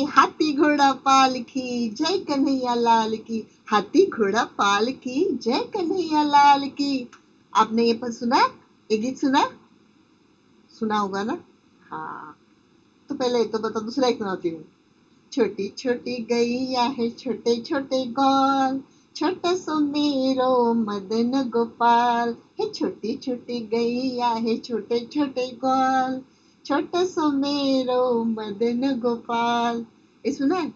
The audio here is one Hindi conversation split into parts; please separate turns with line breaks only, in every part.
हाथी घोड़ा पाल की जय कन्हैया लाल की, हाथी घोड़ा पाल की जय कन्हैया लाल की। आपने ये पर सुना, ये गीत सुना, सुना होगा ना। हाँ, तो पहले तो बता, दूसरा एक सुनाती हूँ। छोटी छोटी गैया है छोटे छोटे ग्वाल, छोटा सो मेरो मदन गोपाल। है छोटी छोटी गैया है छोटे छोटे ग्वाल, छोटा सो मेरो मदन गोपाल। ये सुना है?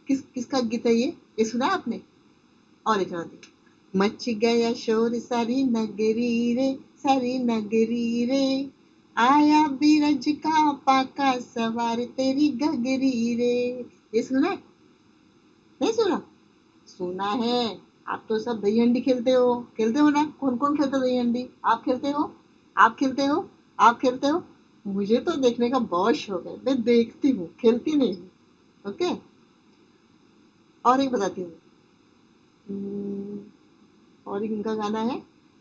किसका गीत है ये सुना है आपने? और एक सुनाती हूँ। मच गया शोर सारी नगरी रे, सारी नगरी रे, आया बीरज का पाका सवार तेरी गगरी रे। ये सुना है? नहीं सुना? सुना है। आप तो सब दही हंडी खेलते हो ना? कौन कौन खेलते दही हंडी? आप खेलते हो? आप खेलते हो? आप खेलते हो? मुझे तो देखने का बहुत शौक है, मैं देखती हूँ, खेलती नहीं हूँ। ओके, और एक बताती हूँ। और एक उनका गाना है,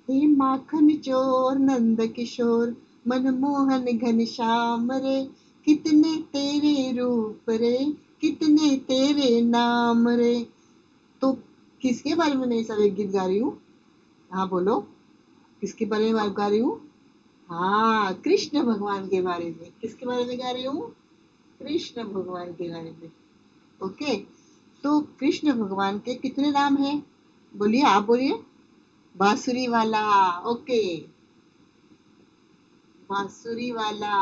हे माखन चोर नंद किशोर, मनमोहन घनश्याम रे, कितने तेरे रूप रे, कितने तेरे नाम रे। तो किसके बारे में मैं सब एक गीत गा रही हूँ? हाँ बोलो, किसके बारे में गा रही हूँ? हाँ, कृष्ण भगवान के बारे में। किसके बारे में गा रही हूँ? कृष्ण भगवान के बारे में। ओके, तो कृष्ण भगवान के कितने नाम हैं? बोलिए, आप बोलिए। बांसुरी वाला। ओके, बांसुरी वाला।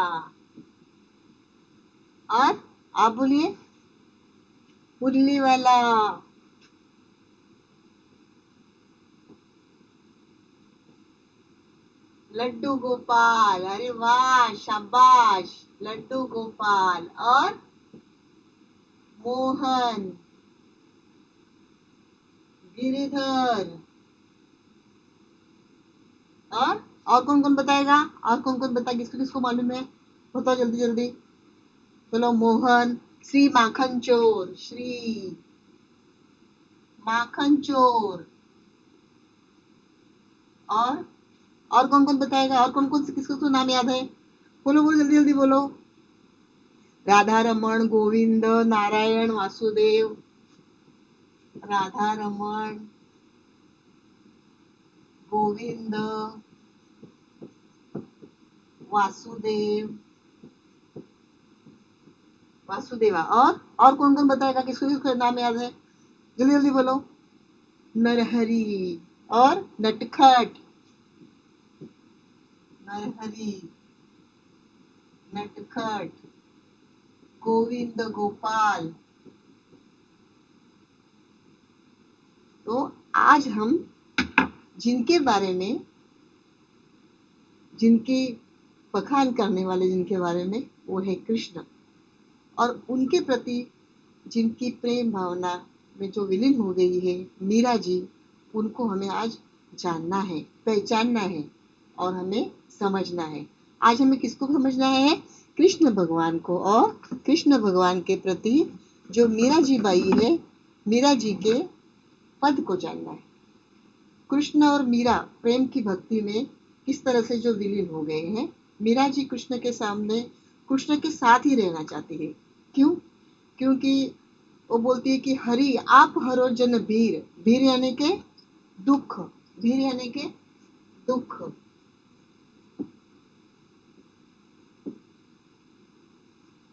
और आप बोलिए, मुरली वाला। लड्डू गोपाल। अरे वाह, शाबाश। लड्डू गोपाल और मोहन, गिरिधर। और कौन कौन बताएगा? और कौन कौन बताएगा? किसको किसको मालूम है? बताओ जल्दी जल्दी। बोलो। मोहन, श्री माखन चोर, श्री माखन चोर। और कौन कौन बताएगा? और कौन कौन से किसको तो नाम याद है? बोलो बोलो, जल्दी जल्दी बोलो। राधा रमन, गोविंद, नारायण, वासुदेव। राधा रमन, गोविंद, वासुदेव, वासुदेवा। और कौन कौन बताएगा? किसको किसको नाम याद है? जल्दी जल्दी बोलो। नरहरि और नटखट। नरहरि, नटखट, गोविंद, गोपाल। तो आज हम जिनके बारे में, जिनकी बखान करने वाले जिनके बारे में, वो है कृष्ण। और उनके प्रति जिनकी प्रेम भावना में जो विलीन हो गई है मीरा जी, उनको हमें आज जानना है, पहचानना है और हमें समझना है। आज हमें किसको समझना है? कृष्ण भगवान को। और कृष्ण भगवान के प्रति जो मीरा जी बाई है, मीरा जी के पद को जानना है। कृष्ण और मीरा प्रेम की भक्ति में किस तरह से जो विलीन हो गए हैं। मीरा जी कृष्ण के सामने, कृष्ण के साथ ही रहना चाहती है। क्यों? क्योंकि वो बोलती है कि हरि आप हरो जन भीर। भीर यानी के दुख, भीर यानी के दुख,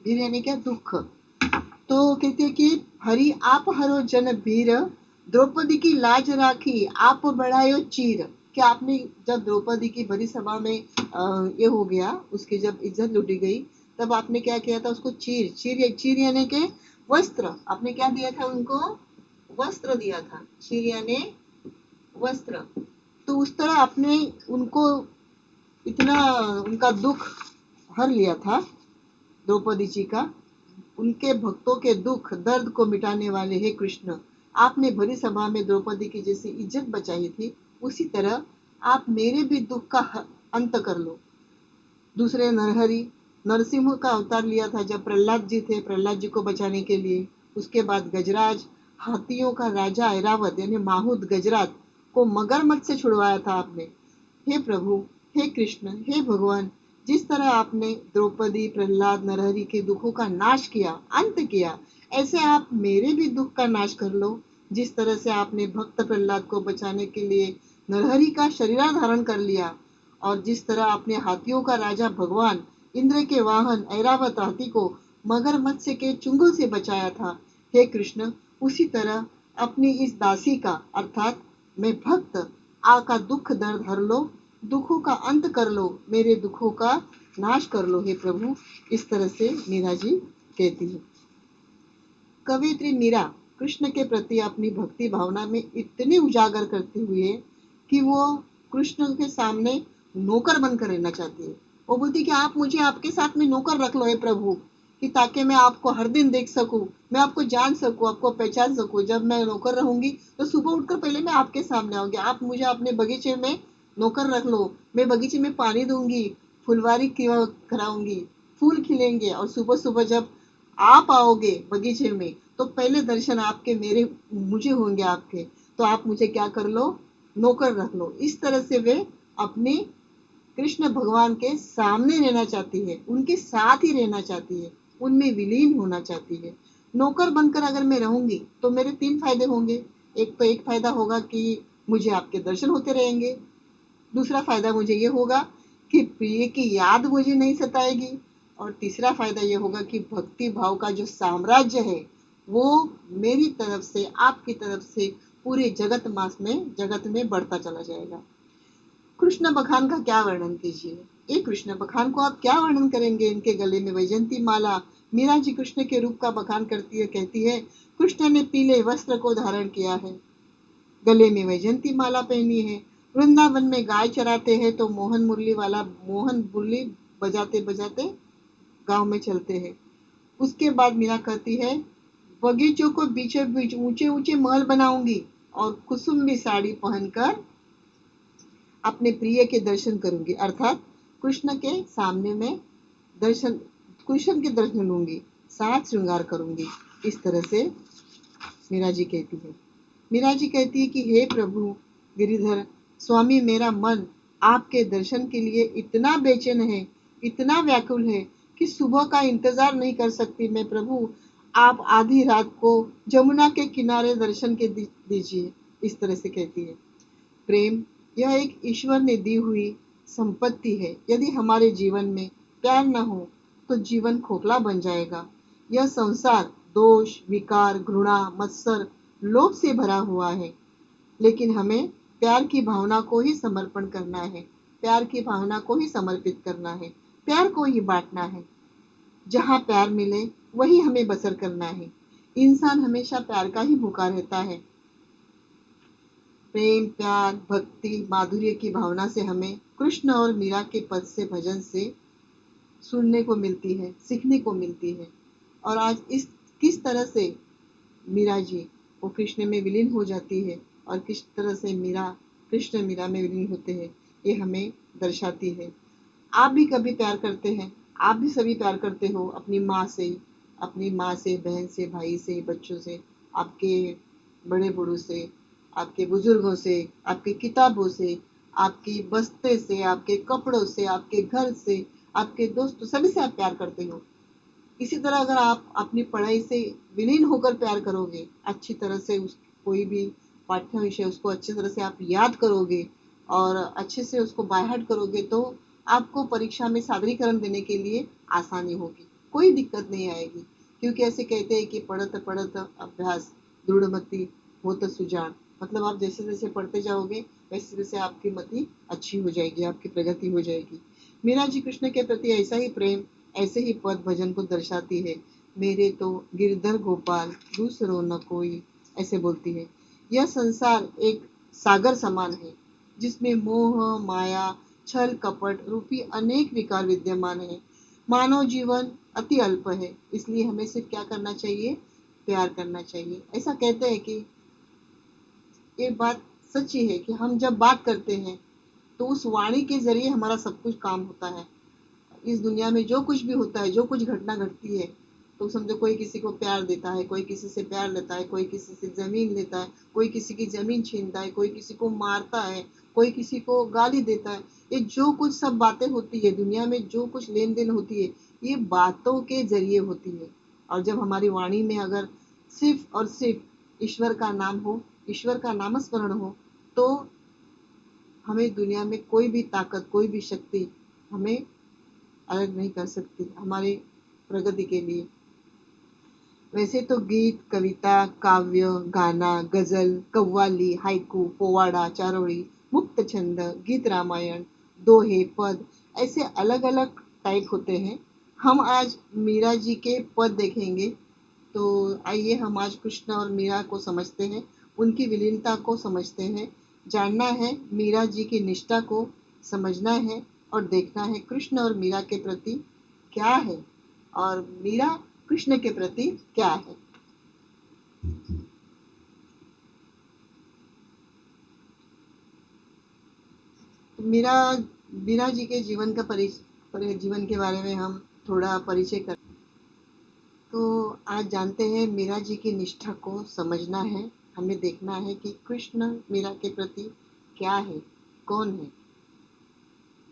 भीर यानी क्या? दुख। तो कहते हैं कि हरि आप हरो जन भीर, द्रौपदी की लाज राखी आप बढ़ायो चीर। क्या आपने जब द्रौपदी की भरी सभा में ये हो गया, उसकी जब इज्जत लूटी गई, तब आपने क्या किया था? उसको चीर, चीर यानी के वस्त्र। आपने क्या दिया था उनको? वस्त्र दिया था। चीर यानी वस्त्र। तो उस तरह आपने उनको इतना, उनका दुख हर लिया था द्रौपदी जी का। उनके भक्तों के दुख दर्द को मिटाने वाले हैं कृष्ण। आपने भरी सभा में द्रौपदी की जैसी इज्जत बचाई थी, उसी तरह आप मेरे भी दुख का अंत कर लो। दूसरे नरहरि, नरसिंह का अवतार लिया था जब प्रहलाद जी थे, प्रहलाद जी को बचाने के लिए। उसके बाद गजराज, हाथियों का राजा ऐरावत यानी माहुत गजराज को मगरमच्छ से छुड़वाया था आपने। हे प्रभु, हे कृष्ण, हे भगवान, जिस तरह आपने द्रौपदी, प्रहलाद, नरहरि के दुखों का नाश किया, अंत किया, ऐसे आप मेरे भी दुख का नाश कर लो। जिस तरह से आपने भक्त प्रहलाद को बचाने के लिए नरहरि का शरीर धारण कर लिया, और जिस तरह आपने हाथियों का राजा भगवान इंद्र के वाहन ऐरावत हाथी को मगरमच्छ के चुंगल से बचाया था, हे कृष्ण, उसी तरह अपनी इस दासी का अर्थात मैं भक्त का दुख दर्द हर लो, दुखों का अंत कर लो, मेरे दुखों का नाश कर लो हे प्रभु। इस तरह से मीरा जी कहती है। कवियत्री मीरा कृष्ण के प्रति अपनी भक्ति भावना में इतने उजागर करती हुई है कि वो कृष्ण के सामने नौकर बनकर रहना चाहती है। वो बोलती कि आप मुझे आपके साथ में नौकर रख लो हे प्रभु, कि ताकि मैं आपको हर दिन देख सकूं, मैं आपको जान सकूं, आपको पहचान सकूं। जब मैं नौकर रहूंगी तो सुबह उठकर पहले मैं आपके सामने आऊंगी। आप मुझे अपने बगीचे में नौकर रख लो, मैं बगीचे में पानी दूंगी, फुलवारी कराऊंगी, फूल खिलेंगे, और सुबह सुबह जब आप आओगे बगीचे में तो पहले दर्शन आपके मेरे मुझे होंगे आपके, तो आप मुझे क्या कर लो, नौकर रख लो। इस तरह से वे अपने कृष्ण भगवान के सामने रहना चाहती है, उनके साथ ही रहना चाहती है, उनमें विलीन होना चाहती है। नौकर बनकर अगर मैं रहूंगी तो मेरे तीन फायदे होंगे। एक फायदा होगा कि मुझे आपके दर्शन होते रहेंगे। दूसरा फायदा मुझे ये होगा कि प्रिय की याद मुझे नहीं सताएगी। और तीसरा फायदा ये होगा कि भक्ति भाव का जो साम्राज्य है वो मेरी तरफ से, आपकी तरफ से पूरे जगत में बढ़ता चला जाएगा। कृष्ण बखान का क्या वर्णन कीजिए। ये कृष्ण बखान को आप क्या वर्णन करेंगे। इनके गले में वैजंती माला। मीरा जी कृष्ण के रूप का बखान करती है, कहती है, कृष्ण ने पीले वस्त्र को धारण किया है, गले में वैजंती माला पहनी है, वृंदावन में गाय चराते हैं तो मोहन मुरली बजाते बजाते गांव में चलते हैं। उसके बाद मीरा कहती है, बगीचों को बीचों बीच ऊंचे ऊंचे महल बनाऊंगी और कुसुम्बी साड़ी पहनकर अपने प्रिय के दर्शन करूंगी, अर्थात कृष्ण के सामने में दर्शन कृष्ण के दर्शन लूंगी, साथ श्रृंगार करूंगी। इस तरह से मीरा जी कहती है। मीरा जी कहती है कि हे प्रभु गिरिधर स्वामी, मेरा मन आपके दर्शन के लिए इतना बेचैन है, इतना व्याकुल है कि सुबह का इंतजार नहीं कर सकती मैं प्रभु। आप आधी रात को जमुना के किनारे दर्शन के दीजिए। इस तरह से कहती है। प्रेम यह एक ईश्वर ने दी हुई संपत्ति है। यदि हमारे जीवन में प्यार न हो तो जीवन खोखला बन जाएगा। यह संसार दोष, विकार, घृणा, मत्सर, लोभ से भरा हुआ है, लेकिन हमें प्यार की भावना को ही समर्पण करना है, प्यार की भावना को ही समर्पित करना है, प्यार को ही बांटना है। जहाँ प्यार मिले वही हमें बसर करना है। इंसान हमेशा प्यार का ही भूखा रहता है। प्रेम, प्यार, भक्ति, माधुर्य की भावना से हमें कृष्ण और मीरा के पद से, भजन से सुनने को मिलती है, सीखने को मिलती है। और आज इस किस तरह से मीरा जी वो कृष्ण में विलीन हो जाती है और किस तरह से कृष्ण मीरा में विलीन होते हैं, ये हमें दर्शाती है। आप भी कभी प्यार करते हैं, आप भी सभी प्यार करते हो अपनी माँ से, बहन से, भाई से, बच्चों से, आपके बड़े बूढ़ों से, आपके बुजुर्गों से, आपकी किताबों से, आपकी बस्ते से, आपके कपड़ों से, आपके घर से, आपके दोस्तों, सभी से आप प्यार करते हो। इसी तरह अगर आप अपनी पढ़ाई से विलीन होकर प्यार करोगे, अच्छी तरह से कोई भी पाठ्य विषय उसको अच्छी तरह से आप याद करोगे और अच्छे से उसको बाय हार्ट करोगे, तो आपको परीक्षा में सादरीकरण देने के लिए आसानी होगी, कोई दिक्कत नहीं आएगी। क्योंकि ऐसे कहते हैं कि पढ़त पढ़त अभ्यास दृढ़मति होत सुजान, मतलब आप जैसे जैसे पढ़ते जाओगे वैसे वैसे आपकी मति अच्छी हो जाएगी, आपकी प्रगति हो जाएगी। मीरा जी कृष्ण के प्रति ऐसा ही प्रेम, ऐसे ही पद भजन को दर्शाती है। मेरे तो गिरधर गोपाल दूसरो न कोई, ऐसे बोलती है। यह संसार एक सागर समान है जिसमें मोह, माया, छल, कपट रूपी अनेक विकार विद्यमान है। मानव जीवन अति अल्प है, इसलिए हमें सिर्फ क्या करना चाहिए, प्यार करना चाहिए। ऐसा कहते हैं कि ये बात सच्ची है कि हम जब बात करते हैं तो उस वाणी के जरिए हमारा सब कुछ काम होता है। इस दुनिया में जो कुछ भी होता है, जो कुछ घटना घटती है, तो समझो कोई किसी को प्यार देता है, कोई किसी से प्यार लेता है, कोई किसी से जमीन लेता है, कोई किसी की जमीन छीनता है, कोई किसी को मारता है, कोई किसी को गाली देता है। ये जो कुछ सब बातें होती है दुनिया में, जो कुछ लेन देन होती है, ये बातों के जरिए होती है। और जब हमारी वाणी में अगर सिर्फ और सिर्फ ईश्वर का नाम हो, ईश्वर का नामस्मरण हो, तो हमें दुनिया में कोई भी ताकत, कोई भी शक्ति हमें अलग नहीं कर सकती हमारे प्रगति के लिए। वैसे तो गीत, कविता, काव्य, गाना, गजल, कव्वाली, हाइकू, पोवाड़ा, चारोळी, मुक्त छंद, गीत रामायण, दोहे, पद, ऐसे अलग अलग टाइप होते हैं। हम आज मीरा जी के पद देखेंगे। तो आइए हम आज कृष्ण और मीरा को समझते हैं, उनकी विलीनता को समझते हैं। जानना है मीरा जी की निष्ठा को, समझना है और देखना है कृष्ण और मीरा के प्रति क्या है और मीरा कृष्ण के प्रति क्या है। मीरा मीरा जी के जीवन के बारे में हम थोड़ा परिचय कर। तो आज जानते हैं मीरा जी की निष्ठा को समझना है। हमें देखना है कि कृष्ण मीरा के प्रति क्या है, कौन है।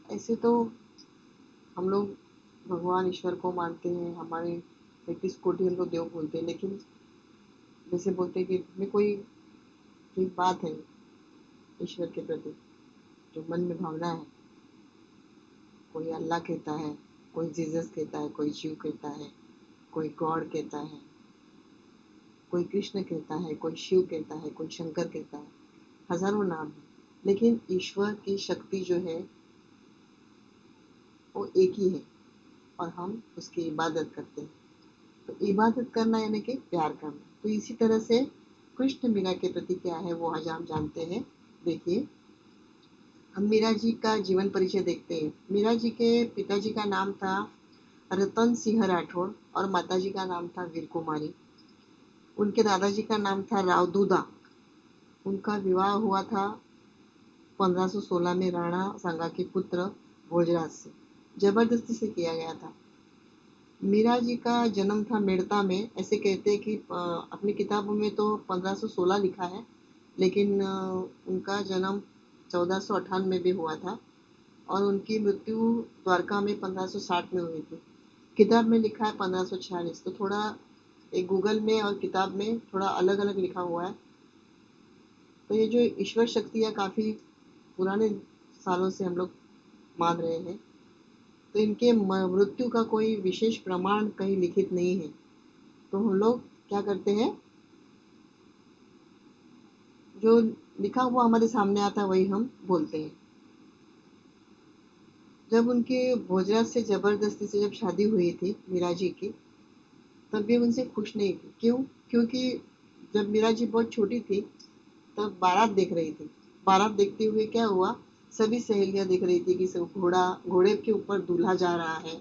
ऐसे तो हम लोग भगवान ईश्वर को मानते हैं, हमारे 33 कोटि उनको देव बोलते हैं, लेकिन जैसे बोलते हैं कि में कोई एक बात है ईश्वर के प्रति जो मन में भावना है। कोई अल्लाह कहता है, कोई जीसस कहता है, कोई शिव कहता है, कोई गॉड कहता है, कोई कृष्ण कहता है, कोई शिव कहता है, कोई शंकर कहता है। हजारों नाम है, लेकिन ईश्वर की शक्ति जो है वो एक ही है और हम उसकी इबादत करते हैं। तो इबादत करना यानी कि प्यार करना। तो इसी तरह से कृष्ण मीरा के प्रति क्या है वो आज हम जानते हैं। देखिए, हम मीरा जी का जीवन परिचय देखते हैं। मीरा जी के पिताजी का नाम था रतन सिंह राठौड़ और माताजी का नाम था वीर कुमारी। उनके दादाजी का नाम था राव दूधा। उनका विवाह हुआ था 1516 में राणा सांगा के पुत्र भोजराज से, जबरदस्ती से किया गया था। मीरा जी का जन्म था मेड़ता में। ऐसे कहते हैं कि अपनी किताबों में तो 1516 लिखा है, लेकिन उनका जन्म 1498 में भी हुआ था और उनकी मृत्यु द्वारका में 1560 में हुई थी। किताब में लिखा है 1546। तो थोड़ा एक गूगल में और किताब में थोड़ा अलग अलग लिखा हुआ है। तो ये जो ईश्वर शक्ति है काफ़ी पुराने सालों से हम लोग मान रहे हैं। तो इनके मृत्यु का कोई विशेष प्रमाण कहीं लिखित नहीं है। तो हम लोग क्या करते हैं, जो लिखा हुआ हमारे सामने आता वही हम बोलते हैं। जब उनके भोजराज से जबरदस्ती से जब शादी हुई थी मीरा जी की, तब भी उनसे खुश नहीं थी। क्यों? क्योंकि जब मीरा जी बहुत छोटी थी तब बारात देख रही थी। बारात देखते हुए क्या हुआ, सभी सहेलियां देख रही थी कि सब घोड़े के ऊपर दूल्हा जा रहा है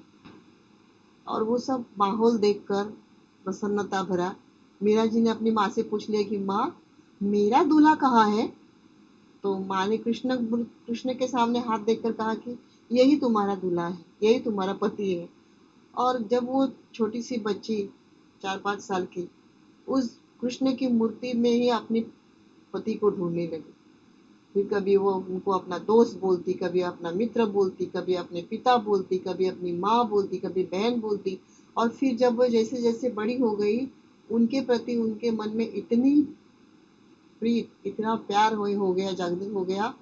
और वो सब माहौल देखकर प्रसन्नता भरा। मीरा जी ने अपनी माँ से पूछ लिया कि माँ, मेरा दूल्हा कहाँ है? तो माँ ने कृष्ण के सामने हाथ देखकर कहा कि यही तुम्हारा दूल्हा है, यही तुम्हारा पति है। और जब वो छोटी सी बच्ची 4-5 साल की उस कृष्ण की मूर्ति में ही अपने पति को ढूंढने लगी। फिर कभी वो उनको अपना दोस्त बोलती, कभी अपना मित्र बोलती, कभी अपने पिता बोलती, कभी अपनी माँ बोलती, कभी बहन बोलती। और फिर जब वो जैसे जैसे बड़ी हो गई, उनके प्रति उनके मन में इतनी प्रीत, इतना प्यार हो गया, जागृत हो गया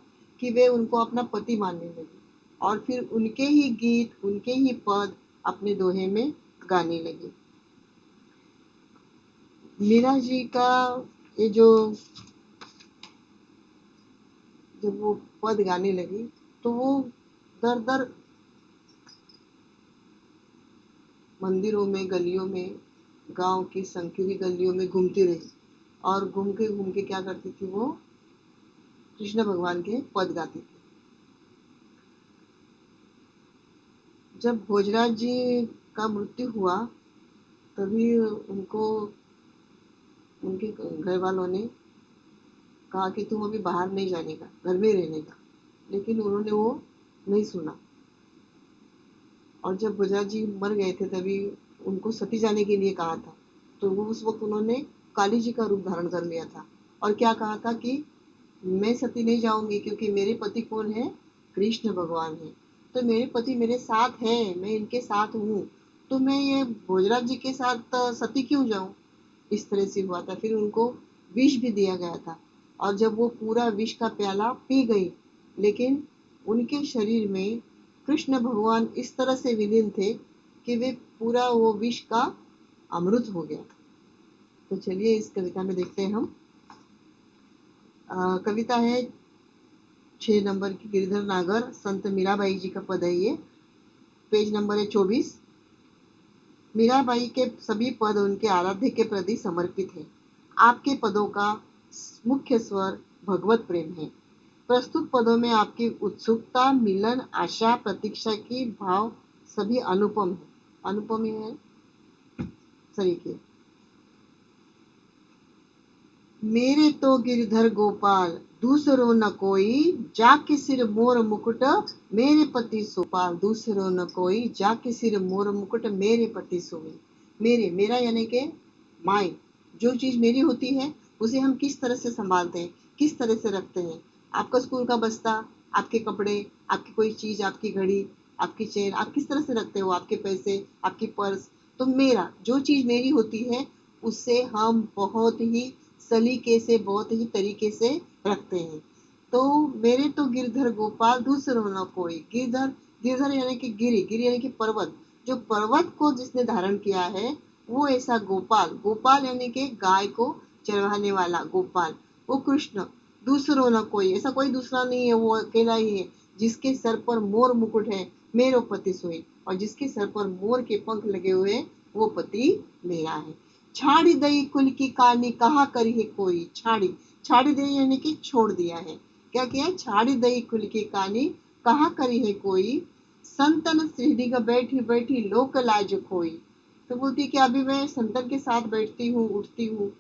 कि वे उनको अपना पति मानने लगी और फिर उनके ही गीत, उनके ही पद अपने दोहे में गाने लगी। मीरा जी का ये जो जब वो पद गाने लगी तो वो दर दर मंदिरों में, गलियों में, गांव की संकीर्णी गलियों में घूमती रही और घूम के क्या करती थी, वो कृष्ण भगवान के पद गाती थी। जब भोजराज जी का मृत्यु हुआ तभी उनको उनके घर वालों ने कहा कि तुम अभी बाहर नहीं जाने का, घर में रहने का, लेकिन उन्होंने वो नहीं सुना। और जब भोजराज जी मर गए थे तभी उनको सती जाने के लिए कहा था। तो वो उस वक्त उन्होंने काली जी का रूप धारण कर लिया था और क्या कहा था कि मैं सती नहीं जाऊंगी क्योंकि मेरे पति कौन है, कृष्ण भगवान है। तो मेरे पति मेरे साथ है, मैं इनके साथ हूँ, तो मैं ये भोजराज जी के साथ सती क्यों जाऊं। इस तरह से हुआ था। फिर उनको विष भी दिया गया था और जब वो पूरा विष का प्याला पी गई, लेकिन उनके शरीर में कृष्ण भगवान इस तरह से विलीन थे कि वे पूरा वो विष का अमृत हो गया। तो चलिए इस कविता में देखते हैं हम। कविता है 6 नंबर की, गिरधर नागर संत मीराबाई जी का पद है ये। पेज नंबर है 24। मीराबाई के सभी पद उनके आराध्य के प्रति समर्पित है। आपके पदों का मुख्य स्वर भगवत प्रेम है। प्रस्तुत पदों में आपकी उत्सुकता, मिलन, आशा, प्रतीक्षा की भाव सभी अनुपम है। अनुपम ही है सरीखे। मेरे तो गिरधर गोपाल दूसरो न कोई, जाके सिर मोर मुकुट मेरे पति सोपाल। दूसरो न कोई, जाके सिर मोर मुकुट मेरे पति सोई। मेरे, मेरा यानी के माई, जो चीज मेरी होती है उसे हम किस तरह से संभालते हैं, किस तरह से रखते हैं। आपका स्कूल का बस्ता, आपके कपड़े, आपकी कोई चीज, आपकी घड़ी, आपकी चेन, आप किस तरह से रखते हो, आपके पैसे, आपकी पर्स। तो मेरा, जो चीज मेरी होती है उससे हम बहुत ही सलीके से, बहुत ही तरीके से रखते हैं। तो मेरे तो गिरधर गोपाल दूसरो न कोई। गिरधर, गिरधर यानी कि गिरी, गिरी यानी कि पर्वत। जो पर्वत को जिसने धारण किया है वो ऐसा गोपाल, गोपाल यानी कि गाय को चरवाने वाला गोपाल, वो कृष्ण। दूसरो न कोई, ऐसा कोई दूसरा नहीं है, वो अकेला ही है जिसके सर पर मोर मुकुट है, मेरो पति सोई। और जिसके सर पर मोर के पंख लगे हुए हैं वो पति मेरा है। छाड़ी दई कुल की कहानी कहा करी है कोई। छाड़ी, छाड़ी दई यानी कि छोड़ दिया है। क्या किया है, छाड़ी दई कुल की कहानी कहा करी है कोई, संतन सीढ़ी का बैठी बैठी लोक लाज खोई। तो बोलती है कि अभी मैं संतन के साथ बैठती हूँ, उठती हूँ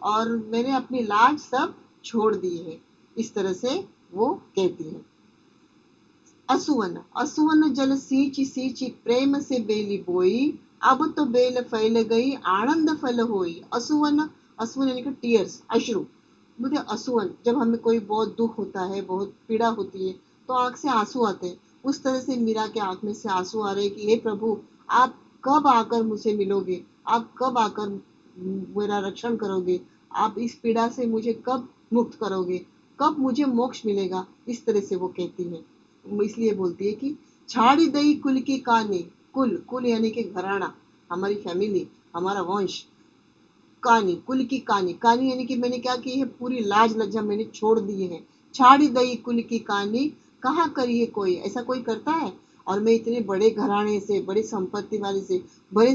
और मैंने अपनी लाज सब छोड़ दी है। इस तरह से वो कहती है। असुवन, असुवन जल सींची सींची प्रेम से बेली बोई, अब तो बेल फैल गई आनंद फल होई। असुवन, असुवन यानी कि टीयर्स, अश्रु। मुझे असुवन, जब हमें कोई बहुत दुख होता है, बहुत पीड़ा होती है तो आंख से आंसू आते हैं। उस तरह से मीरा के आंख में से आंसू आ रहे हैं कि हे प्रभु, आप कब आकर मुझे मिलोगे, आप कब आकर मेरा रक्षण करोगे, आप इस पीड़ा से मुझे कब मुक्त करोगे, कब मुझे मोक्ष मिलेगा। इस तरह से वो कहती है। इसलिए बोलती है कि छाड़ी दई कुल की कहानी। कुल, कुल यानी कि घराना, हमारी फैमिली, हमारा वंश। कहानी, कुल की कहानी, कहानी यानी कि मैंने क्या की है, पूरी लाज लज्जा मैंने छोड़ दी है। छाड़ी दई कुल की कहानी कहाँ करी है कोई, ऐसा कोई करता है। और मैं इतने बड़े घराने से, बड़ी संपत्ति वाले से, बड़े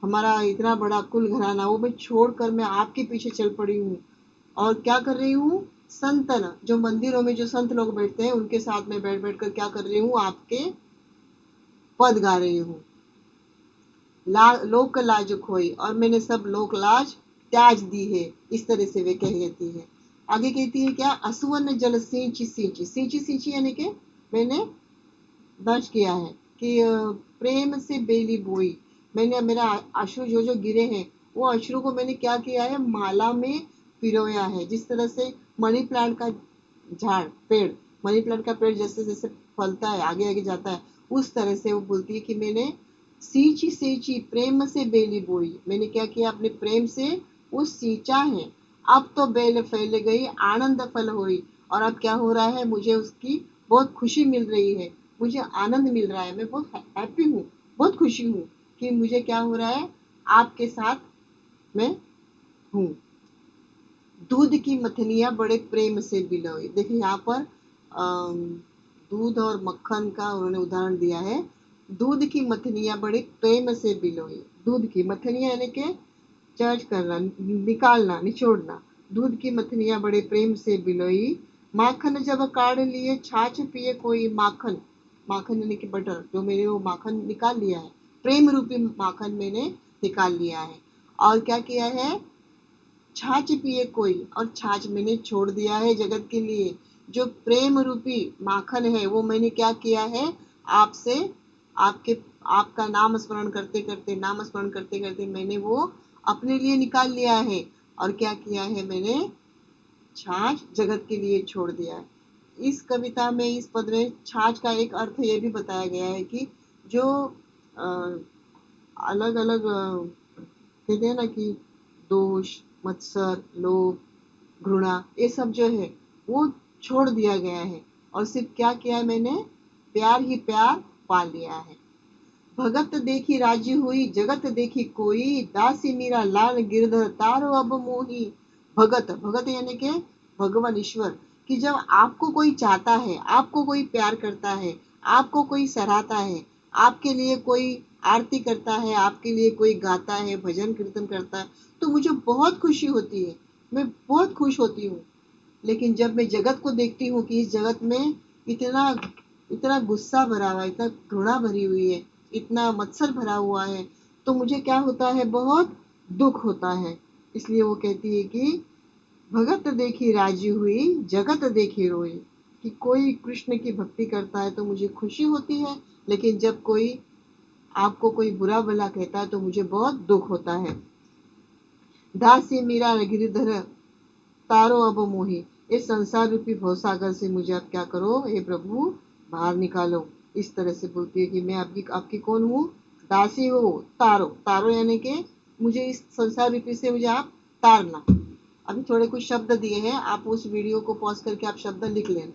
हमारा इतना बड़ा कुल घराना, वो मैं छोड़कर मैं आपके पीछे चल पड़ी हूँ। और क्या कर रही हूँ, संतन, जो मंदिरों में जो संत लोग बैठते हैं उनके साथ में बैठ बैठ कर क्या कर रही हूँ, आपके पद गा रही हूँ। लोक लाज खोई, और मैंने सब लोक लाज त्याज दी है। इस तरह से वे कह देती है। आगे कहती है क्या, असुवन जल सींची सींची, सींची सींची यानी कि मैंने दर्ज किया है कि प्रेम से बेली बोई। मैंने मेरा अश्रु जो जो गिरे हैं वो अश्रु को मैंने क्या किया है, माला में पिरोया है। जिस तरह से मनी प्लांट का झाड़, पेड़, मनी प्लांट का पेड़ जैसे जैसे फलता है, आगे आगे जाता है, उस तरह से वो बोलती है कि मैंने सींची सींची प्रेम से बेली बोई। मैंने क्या किया, अपने प्रेम से वो सींचा है। अब तो बेल फैल गई आनंद फल हुई। और अब क्या हो रहा है, मुझे उसकी बहुत खुशी मिल रही है, मुझे आनंद मिल रहा है, मैं बहुत हैप्पी हूँ, बहुत खुशी हूँ कि मुझे क्या हो रहा है, आपके साथ मैं हूँ। दूध की मथनियां बड़े प्रेम से बिलोई। देखिए यहाँ पर दूध और मक्खन का उन्होंने उदाहरण दिया है। दूध की मथनियां बड़े प्रेम से बिलोई। दूध की मथनियां यानी कि चर्च करना, निकालना, निचोड़ना। दूध की मथनियां बड़े प्रेम से बिलोई, माखन जब काढ़ लिए छाछ पिए कोई। माखन, माखन यानी कि बटर, जो मैंने वो माखन निकाल लिया है, प्रेम रूपी माखन मैंने निकाल लिया है। और क्या किया है, छाछ पिए कोई, और छाछ मैंने छोड़ दिया है जगत के लिए। जो प्रेम रूपी माखन है वो मैंने क्या किया है, आपसे, आपके आपका नाम स्मरण करते करते मैंने वो अपने लिए निकाल लिया है। और क्या किया है मैंने? छाछ जगत के लिए छोड़ दिया है। इस कविता में, इस पद में छाछ का एक अर्थ ये भी बताया गया है कि जो अलग अलग कहते हैं ना कि दोष, मत्सर, लोभ, घृणा, ये सब जो है वो छोड़ दिया गया है। और सिर्फ क्या किया है मैंने? प्यार ही प्यार पा लिया है। भगत देखी राजी हुई, जगत देखी कोई, दासी मीरा लाल गिरधर तारो अब मोही। भगत, भगत यानी के भगवान ईश्वर, कि जब आपको कोई चाहता है, आपको कोई प्यार करता है, आपको कोई सराहता है, आपके लिए कोई आरती करता है, आपके लिए कोई गाता है, भजन कीर्तन करता है, तो मुझे बहुत खुशी होती है, मैं बहुत खुश होती हूँ। लेकिन जब मैं जगत को देखती हूँ कि इस जगत में इतना इतना गुस्सा भरा हुआ है, इतना घृणा भरी हुई है, इतना मत्सर भरा हुआ है, तो मुझे क्या होता है? बहुत दुख होता है। इसलिए वो कहती है कि भगत देखी राजी हुई, जगत देखी रोई। कि कोई कृष्ण की भक्ति करता है तो मुझे खुशी होती है, लेकिन जब कोई आपको कोई बुरा भला कहता है तो मुझे बहुत दुख होता है। दासी मीरा गिरिधर तारो अब मोही, इस संसार रूपी भवसागर से मुझे अब क्या करो हे प्रभु, बाहर निकालो। इस तरह से बोलती है कि मैं आपकी आपकी कौन हूँ? दासी हो। तारो, तारो यानी के मुझे इस संसार रूपी से मुझे आप तारना। अभी थोड़े कुछ शब्द दिए हैं, आप उस वीडियो को पॉज करके आप शब्द लिख लेना।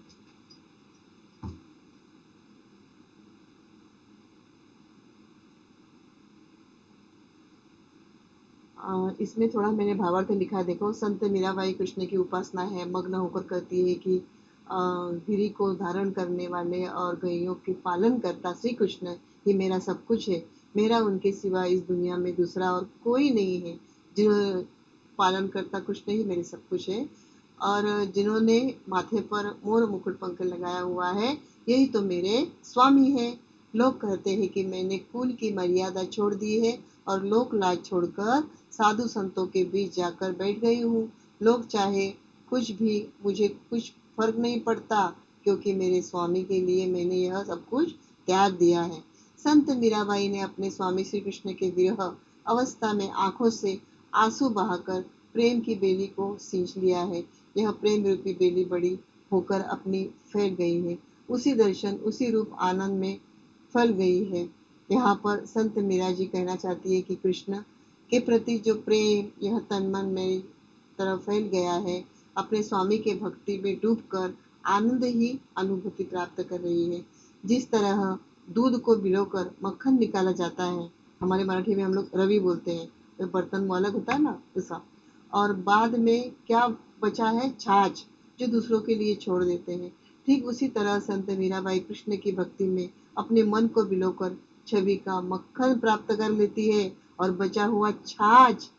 इसमें थोड़ा मैंने भावार्थ लिखा है, देखो। संत मीराबाई कृष्ण की उपासना है, मग्न होकर करती है कि गिरी को धारण करने वाले और गैयों के पालन करता श्री कृष्ण ही मेरा सब कुछ है। मेरा उनके सिवा इस दुनिया में दूसरा और कोई नहीं है। जो पालन करता कृष्ण ही मेरे सब कुछ है। और जिन्होंने माथे पर मोर मुकुट पंख लगाया हुआ है, यही तो मेरे स्वामी है। लोग कहते हैं कि मैंने कुल की मर्यादा छोड़ दी है और लोक लाज छोड़कर साधु संतों के बीच जाकर बैठ गई हूँ। लोग चाहे कुछ भी, मुझे कुछ फर्क नहीं पड़ता, क्योंकि मेरे स्वामी के लिए मैंने यह सब कुछ त्याग दिया है। संत मीराबाई ने अपने स्वामी श्री कृष्ण के विरह अवस्था में आंखों से आंसू बहाकर प्रेम की बेली को सींच लिया है। यह प्रेम रूपी बेली बड़ी होकर अपनी फैल गई है, उसी दर्शन, उसी रूप आनंद में फल गई है। यहाँ पर संत मीरा जी कहना चाहती है कि कृष्ण के प्रति जो प्रेम यह तन मन मेरी तरफ फैल गया है, अपने स्वामी के भक्ति में डूबकर आनंद ही अनुभूति प्राप्त कर रही है। जिस तरह दूध को भिगोकर मक्खन निकाला जाता है, हमारे मराठी में हम लोग रवि बोलते हैं, तो बर्तन वो अलग होता है ना, ऐसा। और बाद में क्या बचा है? छाछ, जो दूसरों के लिए छोड़ देते हैं। ठीक उसी तरह संत मीराबाई कृष्ण की भक्ति में अपने मन को भिगोकर छवि का मक्खन प्राप्त कर लेती है और बचा हुआ छाछ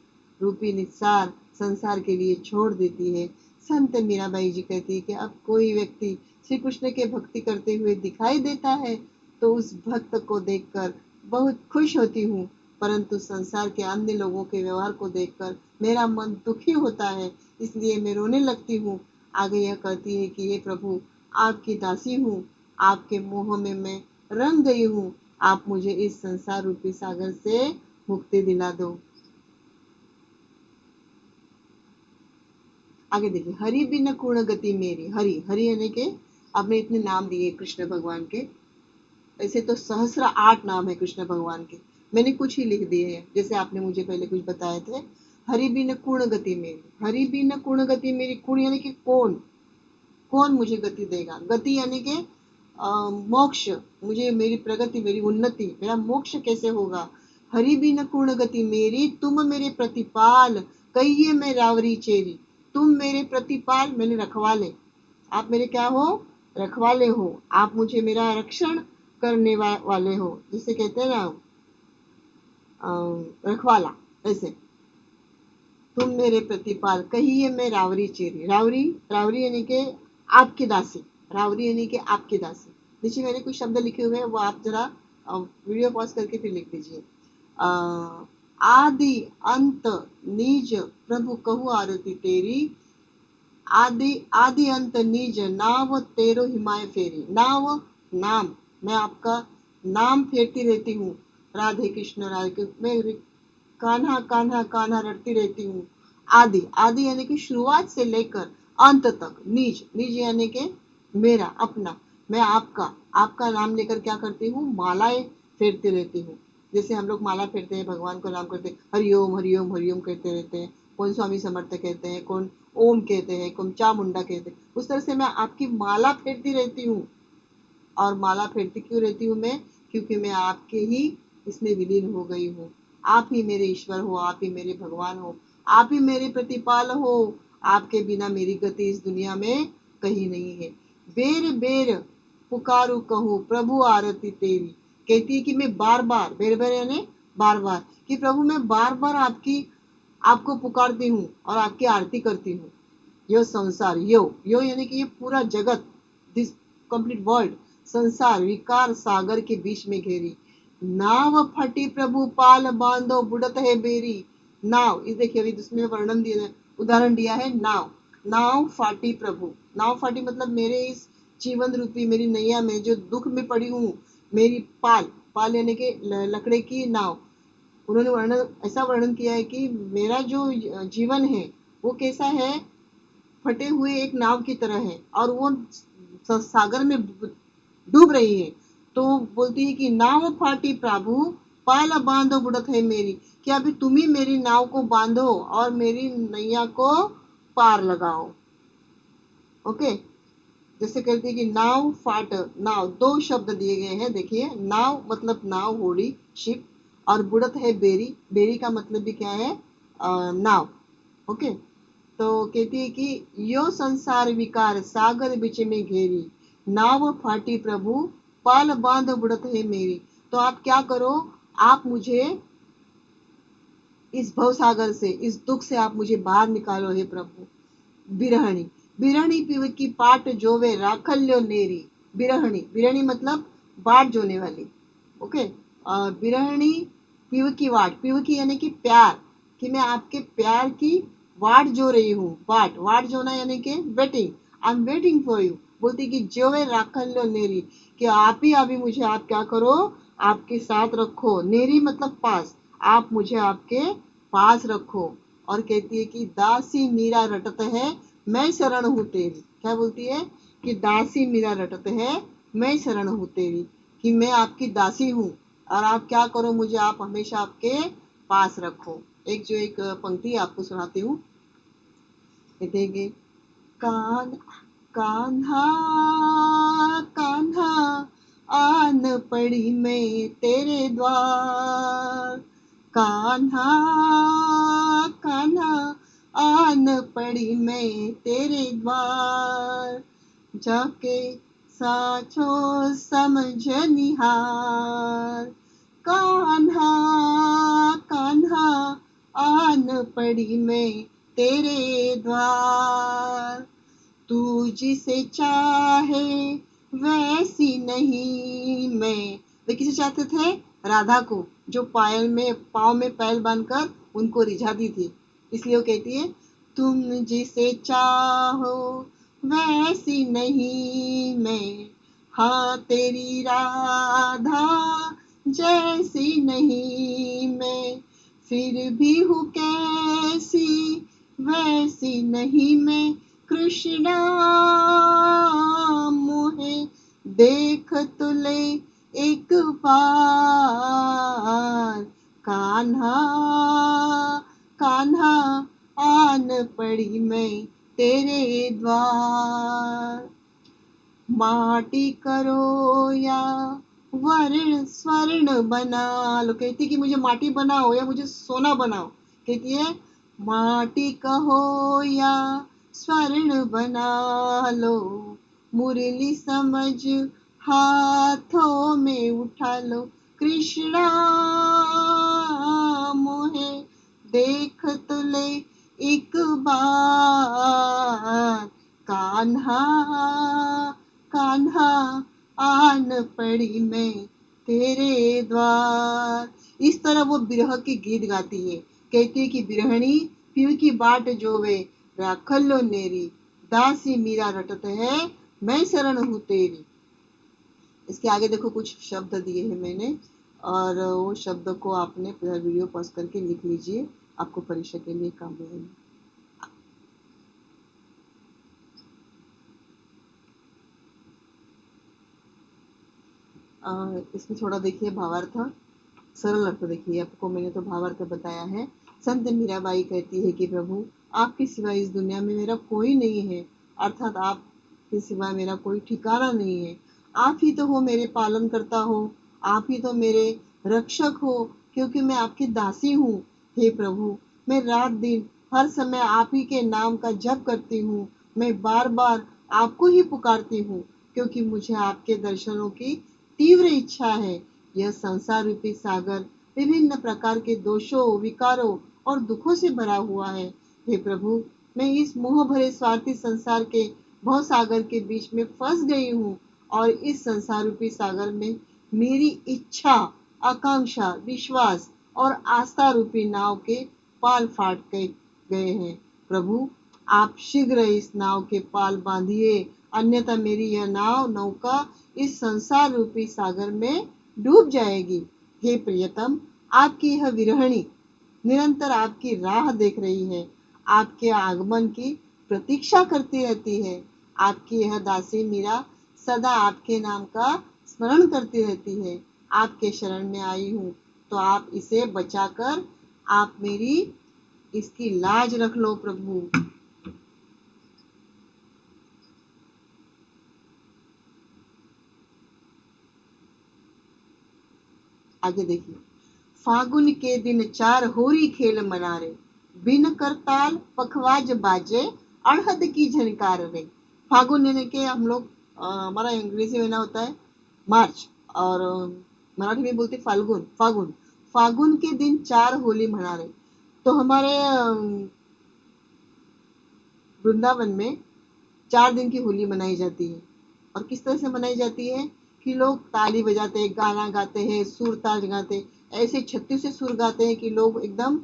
रूपी निस्सार संसार के लिए छोड़ देती है। संत मीराबाई जी कहती है कि अब कोई व्यक्ति श्री कृष्ण के भक्ति करते हुए दिखाई देता है तो उस भक्त को देखकर बहुत खुश होती हूँ, परंतु संसार के अन्य लोगों के व्यवहार को देखकर मेरा मन दुखी होता है, इसलिए मैं रोने लगती हूँ। आगे यह कहती है कि हे प्रभु, आपकी दासी हूँ, आपके मोह में मैं रंग गई हूँ, आप मुझे इस संसार रूपी सागर से मुक्ति दिला दो। आगे देखिए, हरि बिन पूर्ण गति मेरी। हरि, हरि यानी के आपने इतने नाम दिए कृष्ण भगवान के। ऐसे तो सहस्र 8 नाम है कृष्ण भगवान के, मैंने कुछ ही लिख दिए हैं, जैसे आपने मुझे पहले कुछ बताए थे। हरि बिन पूर्ण गति मेरी, हरि बिन पूर्ण गति मेरी। पूर्ण यानी कि कौन, कौन मुझे गति देगा? गति यानी के मोक्ष, मुझे मेरी प्रगति, मेरी उन्नति, मेरा मोक्ष कैसे होगा? हरि बिन पूर्ण गति मेरी, तुम मेरे प्रतिपाल, कहिए मैं रावरी चेरी। तुम मेरे प्रतिपाल, मैंने रखवाले, आप मेरे क्या हो? रखवाले हो। आप मुझे मेरा रक्षण करने वाले हो, जिसे कहते हैं ना रखवाला, ऐसे। तुम मेरे प्रतिपाल, कहिए मैं रावरी चेरी। रावरी, रावरी यानी के आपकी दासी, रावरी यानी के आपकी दासी। नीचे मैंने कुछ शब्द लिखे हुए हैं, वो आप जरा वीडियो पॉज करके फिर लिख दीजिए। आदि अंत निज प्रभु कहु आरती तेरी, आदि आदि अंत निज नाव तेरो हिमाय फेरी। नाव, नाम, मैं आपका नाम फेरती रहती हूँ, राधे कृष्ण राधे कृष्ण, मैं कान्हा कान्हा कान्हा रटती रहती हूँ। आदि, आदि यानी कि शुरुआत से लेकर अंत तक। निज, निज यानी कि मेरा, अपना, मैं आपका, आपका नाम लेकर क्या करती हूँ, मालाएं फेरती रहती हूँ। जैसे हम लोग माला फेरते हैं, भगवान को नाम करते हैं, हरिओम हरिओम हरिओम कहते रहते हैं, कौन स्वामी समर्थ कहते हैं, कौन ओम कहते हैं, कौन चामुंडा कहते हैं। उस तरह से मैं आपकी माला फेरती रहती हूँ। और माला फेरती क्यों रहती हूँ मैं, क्योंकि मैं आपके ही इसमें विलीन हो गई हूँ। आप ही मेरे ईश्वर हो, आप ही मेरे भगवान हो, आप ही मेरे प्रतिपाल हो। आपके बिना मेरी गति इस दुनिया में कहीं नहीं है। बेर बेर पुकारू कहूँ प्रभु आरती तेरी। कहती है कि मैं बार बार, बेर बेर यानी बार बार, कि प्रभु मैं बार बार आपकी, आपको पुकारती हूँ और आपकी आरती करती हूँ। यो संसार, यो यानी कि ये पूरा जगत, दिस कंप्लीट वर्ल्ड, संसार विकार सागर के बीच में घेरी। नाव फटी प्रभु पाल बांधो बुड़त है बेरी। नाव, इस देखिए अभी इसमें वर्णन दिया, उदाहरण दिया है नाव। नाव फाटी प्रभु, नाव फाटी मतलब मेरे इस जीवन रूपी मेरी नैया में जो दुख में पड़ी हूँ, मेरी पाल, पाल यानी कि लकड़े की नाव। उन्होंने वर्णन, ऐसा वर्णन किया है कि मेरा जो जीवन है वो कैसा है, फटे हुए एक नाव की तरह है और वो सागर में डूब रही है। तो बोलती है कि नाव फाटी प्रभु पाल बांधो बुड़त है मेरी, कि अभी तुम ही मेरी नाव को बांधो और मेरी नैया को पार लगाओ। ओके, जैसे कहती है कि नाव फाट, नाव, दो शब्द दिए गए हैं। देखिए, नाव मतलब नाव, होड़ी, शिप, और बुड़त है बेरी, बेरी का मतलब भी क्या है, नाव। ओके, तो कहती है कि यो संसार विकार सागर बीच में घेरी, नाव फाटी प्रभु पाल बांध बुड़त है मेरी। तो आप क्या करो, आप मुझे इस भव सागर से, इस दुख से आप मुझे बाहर निकालो हे प्रभु। बिरहणी, बिरहणी पीव की पाट जोवे राखल्यो नेरी। बिरहणी, बिरहणी मतलब बाट जोने वाली। ओके, बिरहणी पीव की वाट, पीव की यानी कि प्यार, कि मैं आपके प्यार की वाट जो रही हूँ। वाट, वाट जोना यानी कि waiting, I am waiting for you. बोलती कि जोवे राखल्यो नेरी, कि आप ही अभी मुझे, आप क्या करो, आपके साथ रखो। नेरी मतलब पास, आप मुझे आपके पास रखो। और कहती है कि दासी मीरा रटत है मैं शरण हूँ तेरी। क्या बोलती है, कि दासी मीरा रटत है मैं शरण हूँ तेरी, कि मैं आपकी दासी हूँ और आप क्या करो, मुझे आप हमेशा आपके पास रखो। एक जो एक पंक्ति आपको सुनाती हूँ, कहते हैं कि कान कान्हा कान्हा आन पड़ी मैं तेरे द्वार। कान्हा कान्हा आन पड़ी मैं तेरे द्वार, जाके साचो समझ निहार। कान्हा कान्हा आन पड़ी मैं तेरे द्वार, तू जिसे चाहे वैसी नहीं मैं। वे किसे चाहते थे, राधा को, जो पायल में, पाँव में पायल बांधकर उनको रिझाती थी। इसलिए वो कहती है, तुम जिसे चाहो वैसी नहीं मैं, हाँ तेरी राधा जैसी नहीं मैं, फिर भी हूँ कैसी वैसी नहीं मैं। कृष्णा मोहे देख तो ले एक बार। कान्हा कान्हा आन पड़ी मैं तेरे द्वार, माटी करो या वर्ण स्वर्ण बना लो। कहती कि मुझे माटी बनाओ या मुझे सोना बनाओ। कहती है, माटी कहो या स्वर्ण बना लो, मुरली समझ हाथों में उठा लो। कृष्णा मोहे देख तो ले एक बार। कान्हा कान्हा आन पड़ी मैं तेरे द्वार। इस तरह वो बिरह के गीत गाती है। कहती है कि बिरहणी पीव की बाट जोवे राखल्लो नेरी, दासी मीरा रटत है मैं शरण हूँ तेरी। इसके आगे देखो कुछ शब्द दिए हैं मैंने, और वो शब्द को आपने वीडियो पॉज करके लिख लीजिए, आपको परीक्षा के लिए काम आएंगे। इसमें थोड़ा देखिए भावार्थ, सरल अर्थ देखिए, आपको मैंने तो भावार्थ बताया है। संत मीराबाई कहती है कि प्रभु आपके सिवा इस दुनिया में मेरा कोई नहीं है, अर्थात आपके सिवा मेरा कोई ठिकाना नहीं है। आप ही तो हो मेरे पालन करता हो, आप ही तो मेरे रक्षक हो, क्योंकि मैं आपकी दासी हूँ। हे प्रभु, मैं रात दिन हर समय आप ही के नाम का जप करती हूँ। मैं बार बार आपको ही पुकारती हूँ, क्योंकि मुझे आपके दर्शनों की तीव्र इच्छा है। यह संसार रूपी सागर विभिन्न प्रकार के दोषों, विकारों और दुखों से भरा हुआ है। हे प्रभु, मैं इस मोह भरे स्वार्थी संसार के भव सागर के बीच में फंस गई हूँ, और इस संसार रूपी सागर में मेरी इच्छा, आकांक्षा, विश्वास और आस्था रूपी नाव के पाल फाट गए हैं। प्रभु, आप शीघ्र इस नाव के पाल बांधिए, अन्यथा मेरी यह नौका इस संसार रूपी सागर में डूब जाएगी। हे प्रियतम, आपकी यह विरहणी निरंतर आपकी राह देख रही है, आपके आगमन की प्रतीक्षा करती रहती है। आपकी यह दासी मीरा सदा आपके नाम का स्मरण करती रहती है। आपके शरण में आई हूँ, तो आप इसे बचाकर आप मेरी इसकी लाज रख लो प्रभु। आगे देखिए, फागुन के दिन चार होरी खेल मनारे, बिन करताल पखवाज बाजे, अड़हद की झनकार रे। फागुन यानी कि हम लोग हमारा अंग्रेजी महीना होता है मार्च, और मराठी में बोलते फाल्गुन, फागुन। फागुन के दिन चार होली मना रहे, तो हमारे वृंदावन में 4 दिन की होली मनाई जाती है। और किस तरह से मनाई जाती है कि लोग ताली बजाते हैं, गाना गाते हैं, सुर ताल गाते हैं, ऐसे 36 से सुर गाते हैं कि लोग एकदम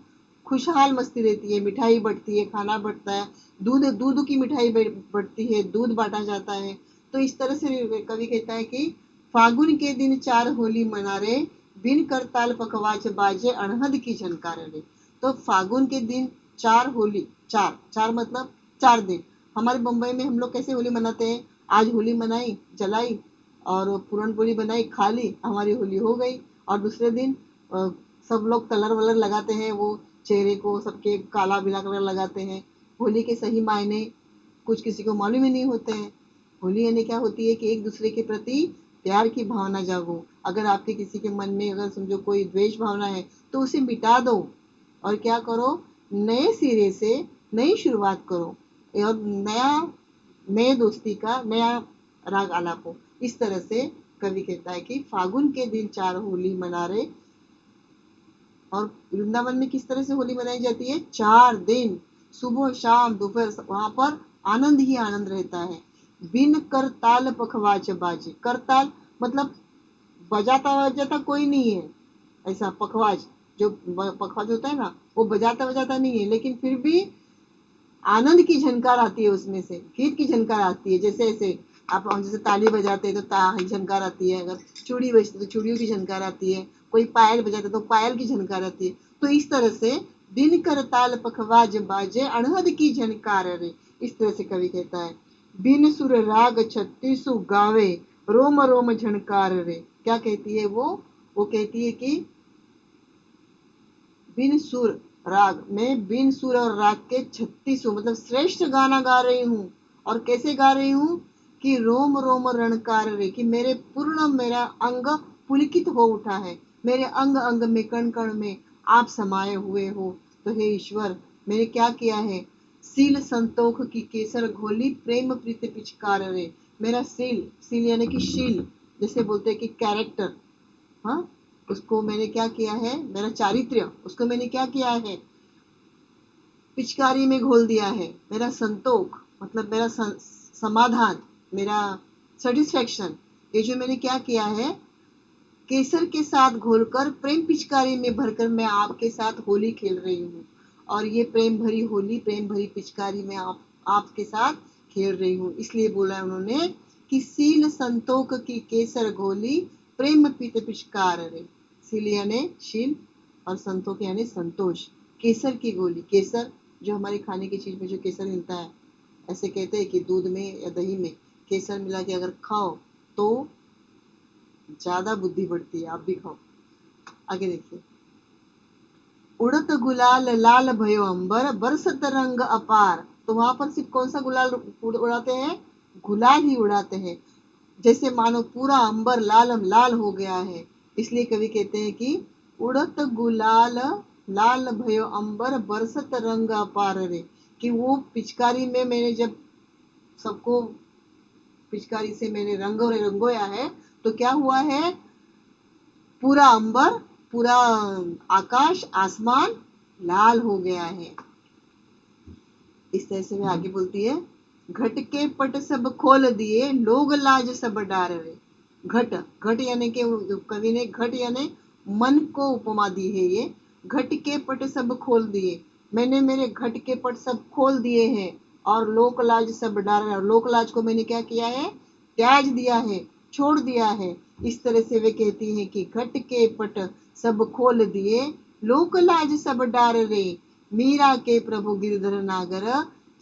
खुशहाल मस्ती रहती है। मिठाई बंटती है, खाना बंटता है, दूध दूध की मिठाई बंटती है, दूध बांटा जाता है। तो इस तरह से कवि कहता है कि फागुन के दिन चार होली मना रे, बिन करताल पखवाज बाजे, अनहद की झनकार रे। तो फागुन के दिन चार होली, चार चार मतलब 4 दिन। हमारे बम्बई में हम लोग कैसे होली मनाते हैं, आज होली मनाई, जलाई और पूरन पूरी बनाई, खा ली, हमारी होली हो गई। और दूसरे दिन सब लोग कलर वलर लगाते हैं, वो चेहरे को सबके काला पीला कलर लगाते हैं। होली के सही मायने कुछ किसी को मालूम ही नहीं होते हैं। होली यानी क्या होती है कि एक दूसरे के प्रति प्यार की भावना जागो। अगर आपके किसी के मन में अगर समझो कोई द्वेष भावना है, तो उसे मिटा दो और क्या करो, नए सिरे से नई शुरुआत करो, और नए दोस्ती का नया राग आलाप हो। इस तरह से कवि कहता है कि फागुन के दिन चार होली मना रहे। और वृंदावन में किस तरह से होली मनाई जाती है, 4 दिन, सुबह शाम दोपहर, वहां पर आनंद ही आनंद रहता है। बिन करताल पखवाज बाजे, करताल मतलब बजाता बजाता कोई नहीं है, ऐसा पखवाज, जो पखवाज होता है ना, वो बजाता बजाता नहीं है, लेकिन फिर भी आनंद की झनकार आती है, उसमें से गीत की झनकार आती है। जैसे ऐसे आप जैसे ताली बजाते हैं तो झनकार आती है, अगर चूड़ी बजती तो चूड़ियों की झनकार आती है, कोई पायल बजाते तो पायल की झनकार आती है। तो इस तरह से दिन कर ताल पखवाज बाजे, अनहद की झनकार रे। इस तरह से कवि कहता है, बिन सुर राग 36 गावे, रोम रोम झनकार रे। क्या कहती है वो कहती है कि बिन सुर राग, मैं बिन सुर और राग के 36 मतलब श्रेष्ठ गाना गा रही हूँ। और कैसे गा रही हूँ कि रोम रोम रणकार रे, कि मेरा अंग पुलकित हो उठा है, मेरे अंग अंग में कण कण में आप समाये हुए हो। तो हे ईश्वर, मैंने क्या किया है, सील संतोख की केसर घोली, प्रेम प्रीति पिचकार रे। मेरा सील, सील यानी कि शील, जैसे बोलते हैं कि कैरेक्टर, हाँ, उसको मैंने क्या किया है, मेरा चारित्र्य, उसको मैंने क्या किया है, पिचकारी में घोल दिया है। मेरा संतोख मतलब मेरा समाधान, मेरा सेटिस्फेक्शन, ये जो मैंने क्या किया है, केसर के साथ घोलकर प्रेम पिचकारी में भरकर मैं आपके साथ होली खेल रही हूँ। और ये प्रेम भरी होली, प्रेम भरी पिचकारी में आपके साथ खेल रही हूँ। इसलिए बोला है उन्होंने कि सील संतोक की केसर घोली प्रेम पीत पिचकार रे। सील यानी शील और संतोक यानी संतोष। केसर की गोली, केसर जो हमारी खाने की चीज में जो केसर मिलता है, ऐसे कहते हैं कि दूध में या दही में केसर मिला के अगर खाओ तो ज्यादा बुद्धि बढ़ती है। आप भी खाओ। आगे देखिए, उड़त गुलाल लाल भयो अंबर बरसत रंग अपार। तो वहां पर सिर्फ कौन सा गुलाल उड़ाते हैं? गुलाल ही उड़ाते हैं, जैसे मानो पूरा अंबर लाल लाल हो गया है। इसलिए कवि कहते हैं कि उड़त गुलाल लाल भयो अंबर बरसत रंग अपार रे, कि वो पिचकारी में मैंने जब सबको पिचकारी से मैंने रंगोया है तो क्या हुआ है? पूरा अंबर, पूरा आकाश, आसमान लाल हो गया है। इस तरह से मैं आगे बोलती है, घट के पट सब खोल दिए लोग लाज सब डार रे। घट, घट यानी कि कवि ने घट यानी मन को उपमा दी है। ये घट के पट सब खोल दिए, मैंने मेरे घट के पट सब खोल दिए हैं और लोक लाज सब डार रहे। लोक लाज को मैंने क्या किया है? त्याज दिया है, छोड़ दिया है। इस तरह से वे कहती हैं कि घट के पट सब खोल दिए लोक लाज सब डार रे। मीरा के प्रभु गिरधर नागर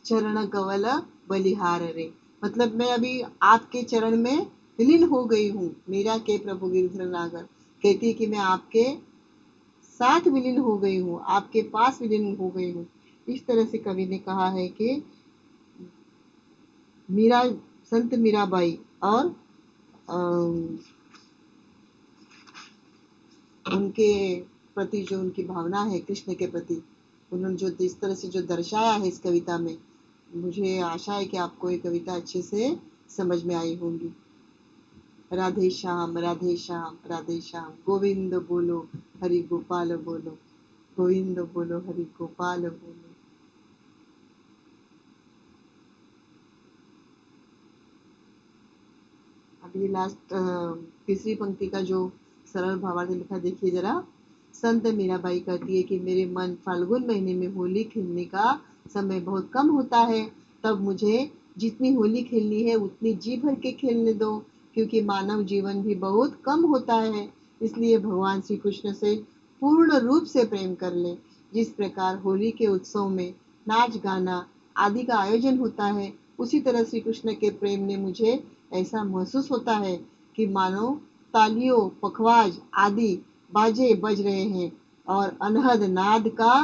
चरण कवल बलिहार रे। मतलब मैं अभी आपके चरण में विलीन हो गई हूँ। मीरा के प्रभु गिरधर नागर कहती है कि मैं आपके साथ विलीन हो गई हूँ, आपके पास विलीन हो गई हूँ। इस तरह से कवि ने कहा है कि मीरा, संत मीराबाई और उनके प्रति जो उनकी भावना है कृष्ण के प्रति, उन्होंने जो इस तरह से जो दर्शाया है इस कविता में, मुझे आशा है कि आपको ये कविता अच्छे से समझ में आई होंगी। राधे श्याम राधे श्याम राधे श्याम, गोविंद बोलो हरि गोपाल बोलो, गोविंद बोलो हरि गोपाल बोलो। अभी लास्ट तीसरी पंक्ति का जो सरल भावार्थ लिखा देखिए जरा। संत मीराबाई कहती है कि मेरे मन फाल्गुन महीने में होली खेलने का समय बहुत कम होता है, तब मुझे जितनी होली खेलनी है उतनी जी भर के खेलने दो, क्योंकि मानव जीवन भी बहुत कम होता है। इसलिए भगवान श्री कृष्ण से पूर्ण रूप से प्रेम कर ले। जिस प्रकार होली के उत्सव में नाच गाना आदि का आयोजन होता है, उसी तरह श्री कृष्ण के प्रेम ने मुझे ऐसा महसूस होता है कि मानो तालियों, पखवाज आदि बाजे बज रहे हैं और अनहद नाद का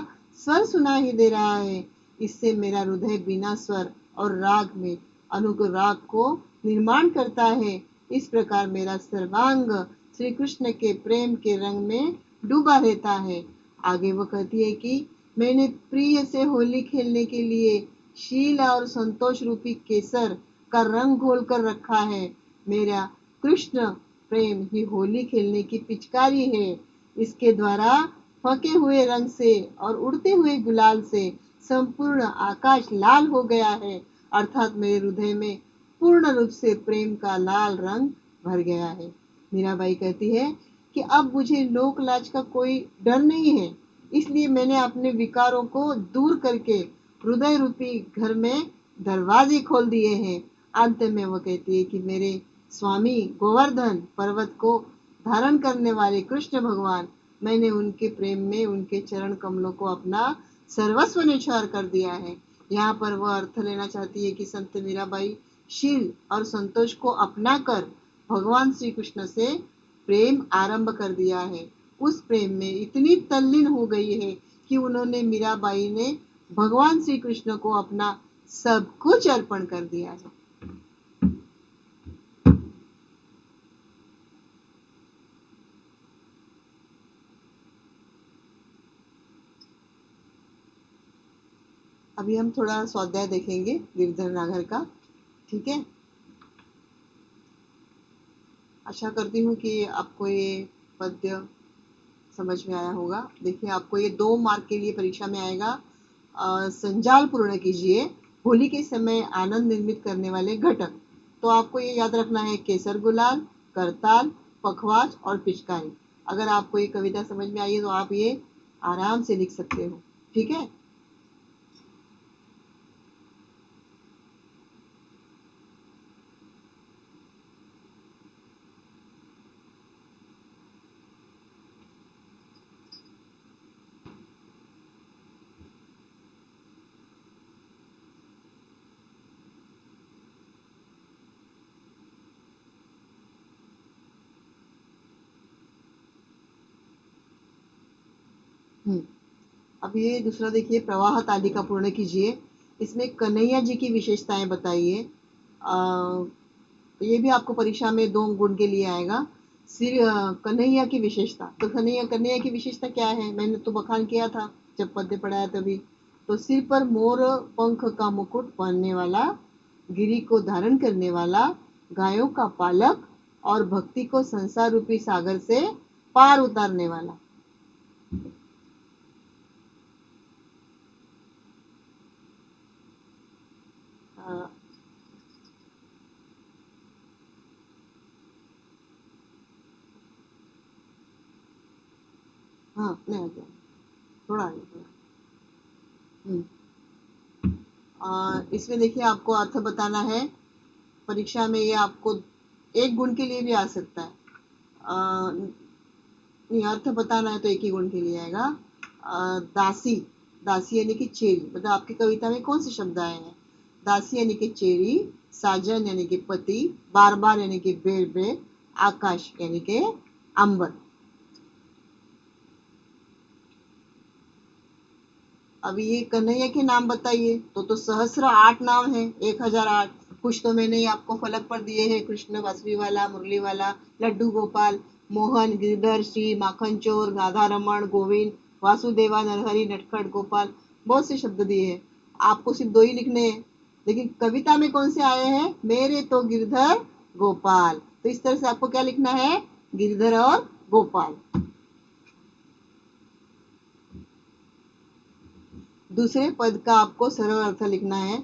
स्वर सुनाई दे रहा है। इससे मेरा हृदय बिना स्वर और राग में अनुराग को निर्माण करता है। इस प्रकार मेरा सर्वांग श्री कृष्ण के प्रेम के रंग में डूबा रहता है। आगे वो कहती है कि मैंने प्रिय से होली खेलने के लिए शील और संतोष रूपी केसर का रंग घोल कर रखा है। मेरा कृष्ण प्रेम ही होली खेलने की पिचकारी है। इसके द्वारा फके हुए रंग से और उड़ते हुए गुलाल से संपूर्ण आकाश लाल हो गया है, अर्थात मेरे हृदय में पूर्ण रूप से प्रेम का लाल रंग भर गया है। मीराबाई कहती है कि अब मुझे लोक लाज का कोई डर नहीं है, इसलिए मैंने अपने विकारों को दूर करके हृदय रूपी घर में दरवाजे खोल दिए हैं। अंत में वो कहती है कि मेरे स्वामी गोवर्धन पर्वत को धारण करने वाले कृष्ण भगवान, मैंने उनके प्रेम में उनके चरण कमलों को अपना सर्वस्व निछावर कर दिया है। यहाँ पर वह अर्थ लेना चाहती है कि संत मीराबाई शील और संतोष को अपनाकर भगवान श्री कृष्ण से प्रेम आरंभ कर दिया है। उस प्रेम में इतनी तल्लीन हो गई है कि उन्होंने, मीराबाई ने भगवान श्री कृष्ण को अपना सब कुछ अर्पण कर दिया है। अभी हम थोड़ा स्वाध्याय देखेंगे गिरधर नागर का, ठीक है। आशा करती हूँ कि आपको ये पद्य समझ में आया होगा। देखिए, आपको ये 2 मार्क के लिए परीक्षा में आएगा। संजाल पूर्ण कीजिए, होली के समय आनंद निर्मित करने वाले घटक। तो आपको ये याद रखना है, केसर गुलाल, करताल, पखवाज और पिचकारी। अगर आपको ये कविता समझ में आई है तो आप ये आराम से लिख सकते हो, ठीक है। अब ये दूसरा देखिए, प्रवाह तालिका पूर्ण कीजिए। इसमें कन्हैया जी की विशेषताएं बताइए। ये भी आपको परीक्षा में 2 गुण के लिए आएगा। कन्हैया की विशेषता, तो कन्हैया कन्हैया की विशेषता क्या है, मैंने तो बखान किया था जब पद्य पढ़ाया तभी। तो सिर पर मोर पंख का मुकुट पहनने वाला, गिरी को धारण करने वाला, गायों का पालक और भक्ति को संसार रूपी सागर से पार उतारने वाला। हाँ, नहीं आ गया, थोड़ा आगे थोड़ा। हम्म, इसमें देखिए आपको अर्थ बताना है। परीक्षा में ये आपको 1 गुण के लिए भी आ सकता है। नहीं, अर्थ बताना है तो 1 ही गुण के लिए आएगा। दासी, दासी यानी कि चेरी, मतलब आपकी कविता में कौन से शब्द आए हैं। दासी यानी कि चेरी, साजन यानी कि पति, बार बार यानी कि बेर बेर, आकाश यानी कि अंबर। अब ये कन्हैया के नाम बताइए, तो सहस्र 8 नाम है, 1008। कुछ तो मैंने ही आपको फलक पर दिए हैं, कृष्ण, बांसुरी वाला, मुरली वाला, लड्डू गोपाल, मोहन, गिरधर, श्री, माखन चोर, राधा रमन, गोविंद, वासुदेवा, नरहरि, नटखट गोपाल, बहुत से शब्द दिए हैं। आपको सिर्फ 2 ही लिखने हैं। लेकिन कविता में कौन से आए हैं, मेरे तो गिरधर गोपाल। तो इस तरह से आपको क्या लिखना है, गिरधर और गोपाल। दूसरे पद का आपको सरल अर्थ लिखना है।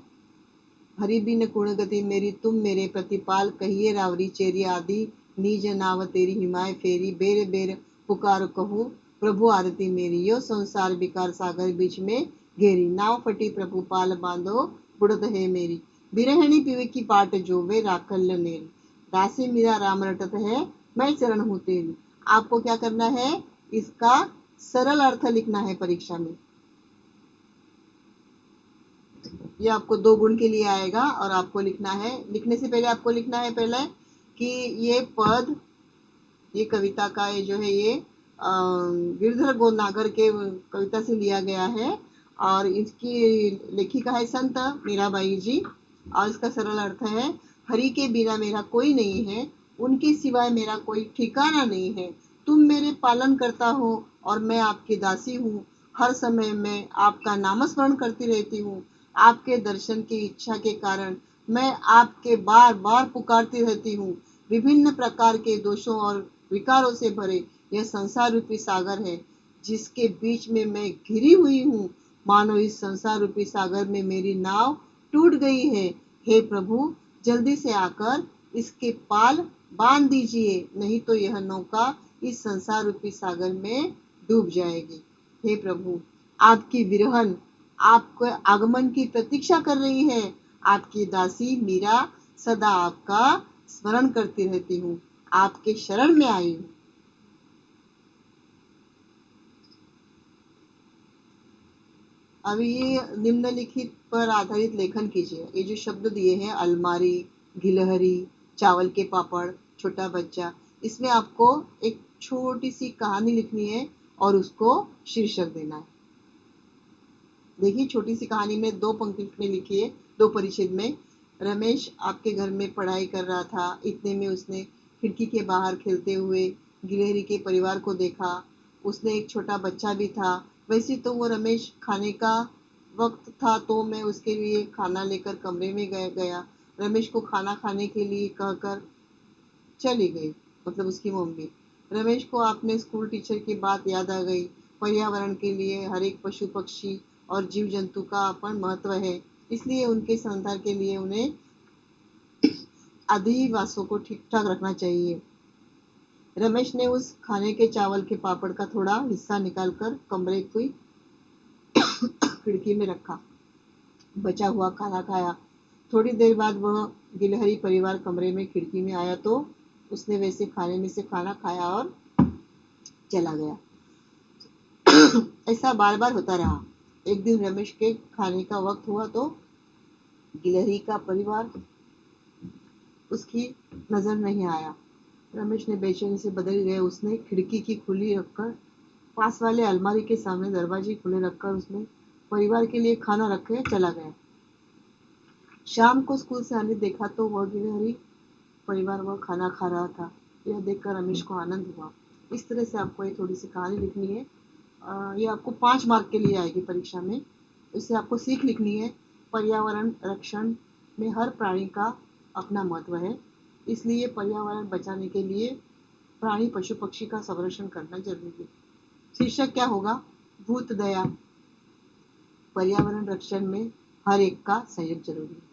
हरि बिन गुण गति मेरी, तुम मेरे प्रतिपाल, कहिए रावरी चेरी आदि, निज नाव तेरी हिमाय फेरी, बेर बेर पुकार कहूँ प्रभु आरती मेरी, यो संसार विकार सागर बीच में घेरी, नाव फटी प्रभु पाल बांधो बुड़त है मेरी, बिरहणी पीवे की पाट जोवे राखल नेरी, दासी मेरा राम रटत है, मैं चरण हूँ तेरी। आपको क्या करना है, इसका सरल अर्थ लिखना है परीक्षा में। ये आपको 2 गुण के लिए आएगा। और आपको लिखना है, लिखने से पहले आपको लिखना है पहले कि ये पद, ये कविता का ये जो है ये गिरधर गोनागर के कविता से लिया गया है। और इसकी लेखिका है संत मीराबाई जी। और इसका सरल अर्थ है, हरि के बिना मेरा कोई नहीं है, उनके सिवाय मेरा कोई ठिकाना नहीं है, तुम मेरे पालन करता हो और मैं आपकी दासी हूँ, हर समय मैं आपका नामस्मरण करती रहती हूँ, आपके दर्शन की इच्छा के कारण मैं आपके बार बार पुकारती रहती हूँ। विभिन्न प्रकार के दोषों और विकारों से भरे यह संसार रूपी सागर है, जिसके बीच में मैं घिरी हुई हूँ। मानो इस संसार रूपी सागर में मेरी नाव टूट गई है। हे प्रभु, जल्दी से आकर इसके पाल बांध दीजिए, नहीं तो यह नौका इस संसार रूपी सागर में डूब जाएगी। हे प्रभु, आपकी विरहन आपके आगमन की प्रतीक्षा कर रही है। आपकी दासी मीरा सदा आपका स्मरण करती रहती हूँ, आपके शरण में आई हूँ। अभी ये निम्नलिखित पर आधारित लेखन कीजिए। ये जो शब्द दिए हैं, अलमारी, गिलहरी, चावल के पापड़, छोटा बच्चा, इसमें आपको एक छोटी सी कहानी लिखनी है और उसको शीर्षक देना है। देखिए, छोटी सी कहानी में 2 पंक्ति में लिखिए, 2 परिच्छेद में। रमेश आपके घर में पढ़ाई कर रहा था, इतने में उसने खिड़की के बाहर खेलते हुए गिलहरी के परिवार को देखा। उसने एक छोटा बच्चा भी था। वैसे तो वो रमेश खाने का वक्त था तो मैं उसके लिए खाना लेकर कमरे में गया। रमेश को खाना खाने के लिए कहकर चली गई, मतलब उसकी मम्मी। रमेश को अपने स्कूल टीचर की बात याद आ गई। पर्यावरण के लिए हर एक पशु पक्षी और जीव जंतु का अपन महत्व है, इसलिए उनके संरक्षण के लिए उन्हें अधिवासों को ठीक ठाक रखना चाहिए। रमेश ने उस खाने के चावल के पापड़ का थोड़ा हिस्सा निकालकर कमरे की खिड़की में रखा, बचा हुआ खाना खाया। थोड़ी देर बाद वह गिलहरी परिवार कमरे में खिड़की में आया तो उसने वैसे खाने में से खाना खाया और चला गया। ऐसा बार बार होता रहा। एक दिन रमेश के खाने का वक्त हुआ तो गिलहरी का परिवार उसकी नजर नहीं आया। रमेश ने बेचैनी से बदल गए, उसने खिड़की की खुली रखकर पास वाले अलमारी के सामने दरवाजे खुले रखकर उसने परिवार के लिए खाना रखे चला गया। शाम को स्कूल से आने देखा तो वह गिरहरी परिवार वह खाना खा रहा था। यह देखकर रमेश को आनंद हुआ। इस तरह से आपको ये थोड़ी सी कहानी लिखनी है। ये आपको 5 मार्क के लिए आएगी परीक्षा में। इससे आपको सीख लिखनी है। पर्यावरण रक्षण में हर प्राणी का अपना महत्व है, इसलिए पर्यावरण बचाने के लिए प्राणी पशु पक्षी का संरक्षण करना जरूरी है। शीर्षक क्या होगा? भूत दया, पर्यावरण रक्षण में हर एक का सहयोग जरूरी है।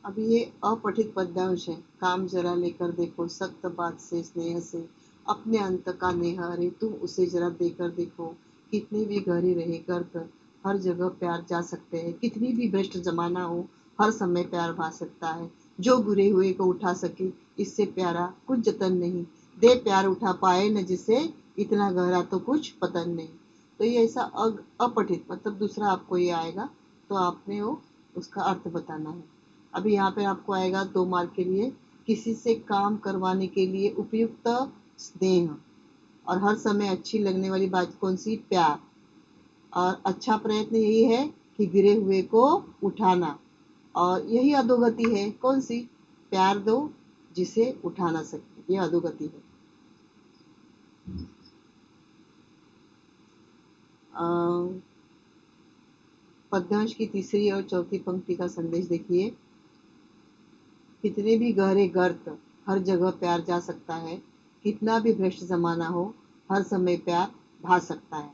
अभी ये अपठित पद्यांश है। काम जरा लेकर देखो, सख्त बात से स्नेह से, अपने अंत का नेह, अरे तुम उसे जरा देकर देखो, कितनी भी गहरी रहे गर्त, हर जगह प्यार जा सकते हैं, कितनी भी भ्रष्ट जमाना हो, हर समय प्यार भा सकता है, जो गिरे हुए को उठा सके, इससे प्यारा कुछ जतन नहीं, दे प्यार उठा पाए न जिसे, इतना गहरा तो कुछ पतन नहीं। तो ये ऐसा अपठित मतलब दूसरा आपको ये आएगा, तो आपने वो उसका अर्थ बताना है। अभी यहाँ पे आपको आएगा 2 मार्क के लिए, किसी से काम करवाने के लिए उपयुक्त स्नेह, और हर समय अच्छी लगने वाली बात कौन सी? प्यार। और अच्छा प्रयत्न यही है कि गिरे हुए को उठाना, और यही अधोगति है कौन सी? प्यार दो जिसे उठा ना सके, ये अधोगति है। पद्यांश की तीसरी और चौथी पंक्ति का संदेश देखिए। कितने भी गहरे गर्त, हर जगह प्यार जा सकता है, कितना भी भ्रष्ट जमाना हो, हर समय प्यार भा सकता है।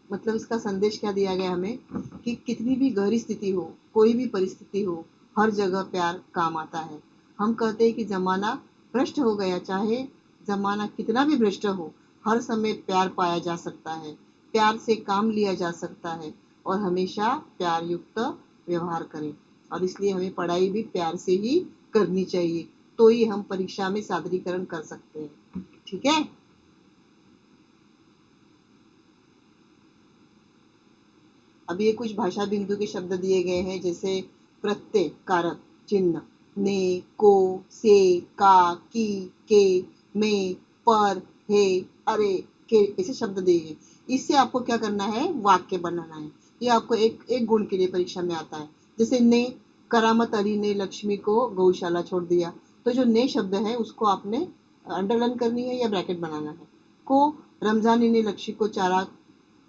मतलब इसका संदेश क्या दिया गया हमें कि कितनी भी गहरी स्थिति हो, कोई भी परिस्थिति हो, हर जगह प्यार काम आता है। हम कहते हैं कि जमाना भ्रष्ट हो गया, चाहे जमाना कितना भी भ्रष्ट हो, हर समय प्यार पाया जा सकता है, प्यार से काम लिया जा सकता है, और हमेशा प्यार युक्त व्यवहार करें। और इसलिए हमें पढ़ाई भी प्यार से ही करनी चाहिए, तो ही हम परीक्षा में सादरीकरण कर सकते हैं। ठीक है। अब ये कुछ भाषा बिंदु के शब्द दिए गए हैं, जैसे प्रत्यय, कारक, चिन्ह, ने, को, से, का, की, के, में, पर, हे, अरे, के, ऐसे शब्द दिए गए। इससे आपको क्या करना है? वाक्य बनाना है। ये आपको एक गुण के लिए परीक्षा में आता है। जैसे ने, करामत अली ने लक्ष्मी को गौशाला छोड़ दिया, तो जो ने शब्द है उसको आपने अंडरलाइन करनी है या ब्रैकेट बनाना है। को, रमजानी ने लक्ष्मी को चारा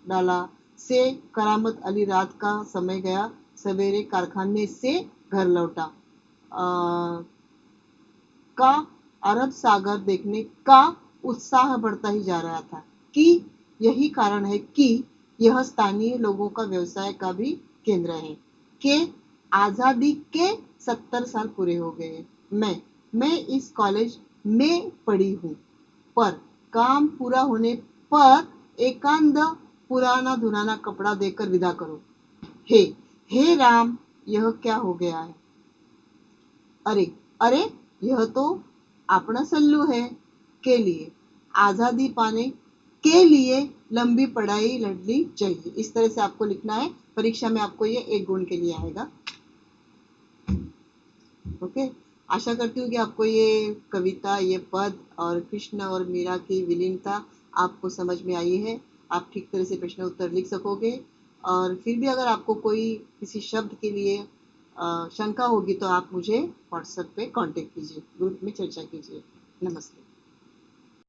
डाला, से, करामत अली रात का समय गया, सवेरे कारखाने से घर लौटा। का, अरब सागर देखने का उत्साह बढ़ता ही जा रहा था, कि यही कारण है कि यह स्थानीय लोगों का व्यवसाय का भी केंद्र है, के, आजादी के 70 साल पूरे हो गए, मैं इस कॉलेज में पढ़ी हूँ, पर काम पूरा होने पर एकांत पुराना धुराना कपड़ा देकर विदा करो। हे, हे राम, यह क्या हो गया है? अरे, अरे, यह तो अपना सल्लू है। के लिए, आजादी पाने के लिए लंबी पढ़ाई लड़नी चाहिए। इस तरह से आपको लिखना है। परीक्षा में आपको ये 1 गुण के लिए आएगा। ओके, आशा करती हूँ कि आपको ये कविता, ये पद और कृष्ण और मीरा की विलीनता आपको समझ में आई है। आप ठीक तरह से प्रश्न उत्तर लिख सकोगे। और फिर भी अगर आपको कोई किसी शब्द के लिए शंका होगी तो आप मुझे व्हाट्सएप पे कांटेक्ट कीजिए, ग्रुप में चर्चा कीजिए। नमस्ते।